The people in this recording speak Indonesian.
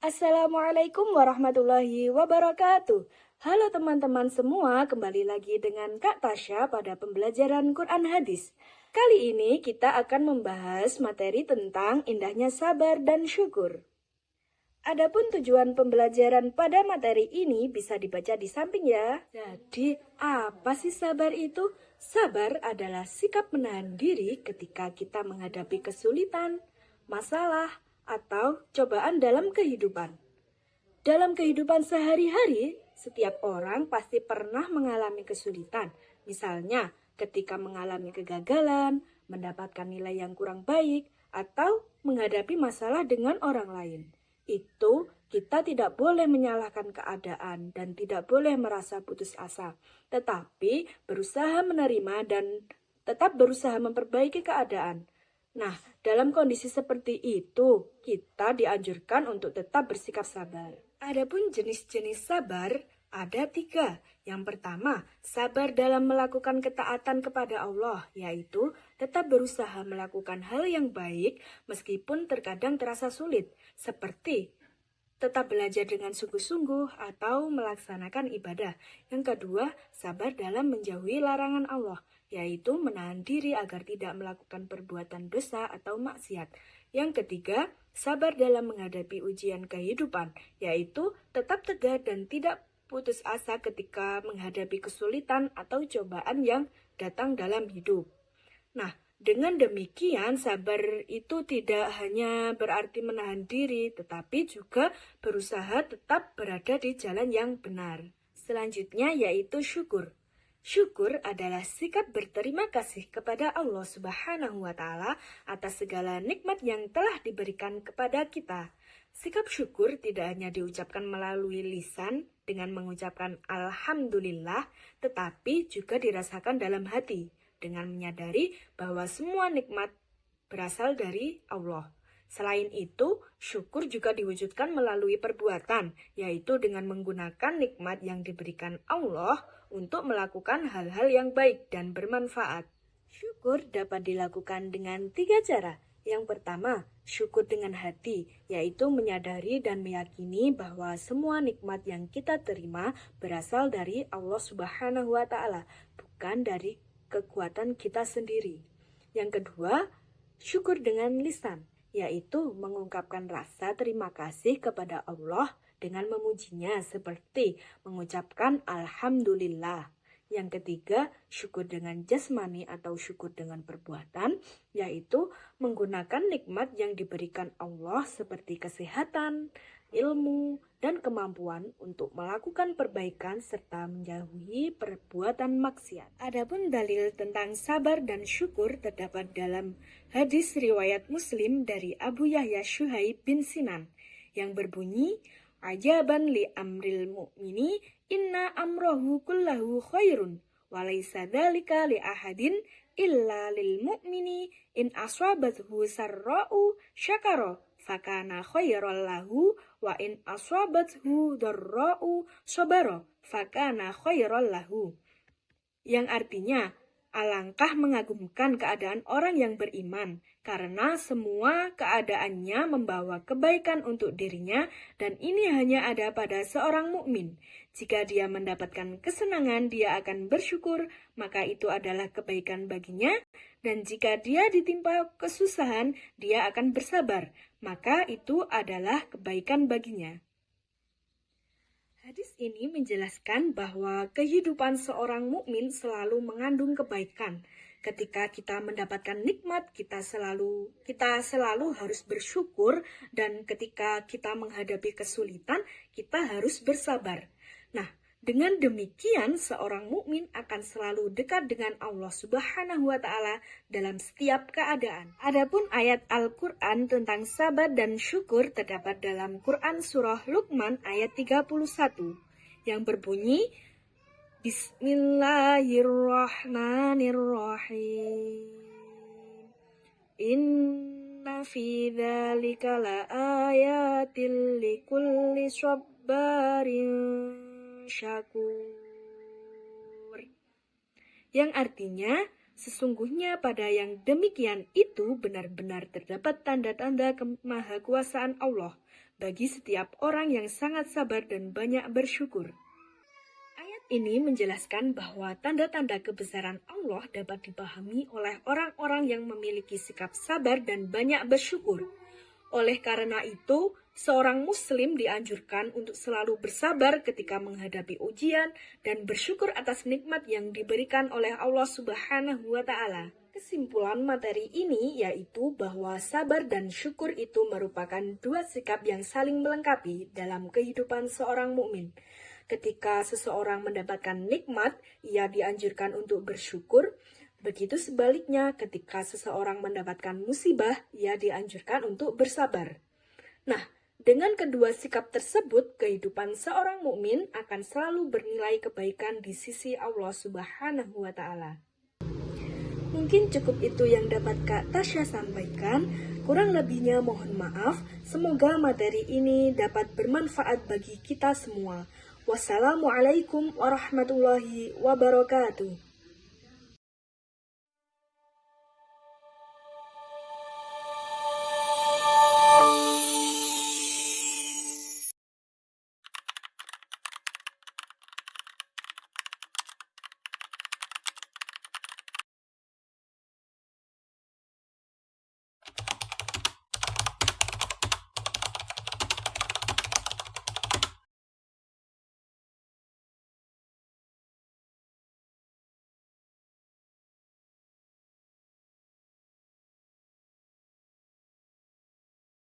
Assalamualaikum warahmatullahi wabarakatuh. Halo teman-teman semua, kembali lagi dengan Kak Tasya pada pembelajaran Quran Hadis. Kali ini kita akan membahas materi tentang indahnya sabar dan syukur. Adapun tujuan pembelajaran pada materi ini bisa dibaca di samping ya. Jadi, apa sih sabar itu? Sabar adalah sikap menahan diri ketika kita menghadapi kesulitan, masalah, atau cobaan dalam kehidupan. Dalam kehidupan sehari-hari, setiap orang pasti pernah mengalami kesulitan. Misalnya, ketika mengalami kegagalan, mendapatkan nilai yang kurang baik, atau menghadapi masalah dengan orang lain. Itu kita tidak boleh menyalahkan keadaan dan tidak boleh merasa putus asa, tetapi berusaha menerima dan tetap berusaha memperbaiki keadaan. Nah, dalam kondisi seperti itu, kita dianjurkan untuk tetap bersikap sabar. Adapun jenis-jenis sabar ada 3. Yang pertama, sabar dalam melakukan ketaatan kepada Allah, yaitu tetap berusaha melakukan hal yang baik meskipun terkadang terasa sulit, seperti tetap belajar dengan sungguh-sungguh atau melaksanakan ibadah. Yang kedua, sabar dalam menjauhi larangan Allah, yaitu menahan diri agar tidak melakukan perbuatan dosa atau maksiat. Yang ketiga, sabar dalam menghadapi ujian kehidupan, yaitu tetap tegar dan tidak putus asa ketika menghadapi kesulitan atau cobaan yang datang dalam hidup. Nah, dengan demikian, sabar itu tidak hanya berarti menahan diri, tetapi juga berusaha tetap berada di jalan yang benar. Selanjutnya yaitu syukur. Syukur adalah sikap berterima kasih kepada Allah Subhanahu wa Ta'ala atas segala nikmat yang telah diberikan kepada kita. Sikap syukur tidak hanya diucapkan melalui lisan dengan mengucapkan Alhamdulillah, tetapi juga dirasakan dalam hati dengan menyadari bahwa semua nikmat berasal dari Allah. Selain itu, syukur juga diwujudkan melalui perbuatan, yaitu dengan menggunakan nikmat yang diberikan Allah untuk melakukan hal-hal yang baik dan bermanfaat. Syukur dapat dilakukan dengan 3 cara. Yang pertama, syukur dengan hati, yaitu menyadari dan meyakini bahwa semua nikmat yang kita terima berasal dari Allah Subhanahu wa Ta'ala, bukan dari kekuatan kita sendiri. Yang kedua, syukur dengan lisan, yaitu mengungkapkan rasa terima kasih kepada Allah dengan memujinya seperti mengucapkan Alhamdulillah. Yang ketiga, syukur dengan jasmani atau syukur dengan perbuatan, yaitu menggunakan nikmat yang diberikan Allah seperti kesehatan, ilmu, dan kemampuan untuk melakukan perbaikan serta menjauhi perbuatan maksiat. Adapun dalil tentang sabar dan syukur terdapat dalam hadis riwayat Muslim dari Abu Yahya Syuhaib bin Sinan yang berbunyi, "Ajaban li amril mu'mini inna amrohu kullahu khairun walaysa dzalika li ahadin illa lil mu'mini in aswabathu sarra'u syakara fakana khairal lahu wa in aswabathu dharra'u sabara fakana khairal lahu." Yang artinya, alangkah mengagumkan keadaan orang yang beriman, karena semua keadaannya membawa kebaikan untuk dirinya, dan ini hanya ada pada seorang mukmin. Jika dia mendapatkan kesenangan, dia akan bersyukur, maka itu adalah kebaikan baginya, dan jika dia ditimpa kesusahan, dia akan bersabar, maka itu adalah kebaikan baginya. Hadis ini menjelaskan bahwa kehidupan seorang mukmin selalu mengandung kebaikan. Ketika kita mendapatkan nikmat, kita selalu harus bersyukur, dan ketika kita menghadapi kesulitan, kita harus bersabar. Nah, dengan demikian seorang mukmin akan selalu dekat dengan Allah Subhanahu wa Ta'ala dalam setiap keadaan. Adapun ayat Al-Qur'an tentang sabar dan syukur terdapat dalam Quran surah Luqman ayat 31 yang berbunyi, Bismillahirrahmanirrahim. Inna fi dzalika laayatil likulli sabarin syakur. Yang artinya, sesungguhnya pada yang demikian itu benar-benar terdapat tanda-tanda kemahakuasaan Allah bagi setiap orang yang sangat sabar dan banyak bersyukur. Ayat ini menjelaskan bahwa tanda-tanda kebesaran Allah dapat dipahami oleh orang-orang yang memiliki sikap sabar dan banyak bersyukur. Oleh karena itu, seorang muslim dianjurkan untuk selalu bersabar ketika menghadapi ujian dan bersyukur atas nikmat yang diberikan oleh Allah Subhanahu wa Ta'ala. Kesimpulan materi ini yaitu bahwa sabar dan syukur itu merupakan dua sikap yang saling melengkapi dalam kehidupan seorang mukmin. Ketika seseorang mendapatkan nikmat, ia dianjurkan untuk bersyukur. Begitu sebaliknya, ketika seseorang mendapatkan musibah, ia dianjurkan untuk bersabar. Nah, dengan kedua sikap tersebut, kehidupan seorang mukmin akan selalu bernilai kebaikan di sisi Allah Subhanahu wa Ta'ala. Mungkin cukup itu yang dapat Kak Tasya sampaikan. Kurang lebihnya mohon maaf. Semoga materi ini dapat bermanfaat bagi kita semua. Wassalamualaikum warahmatullahi wabarakatuh.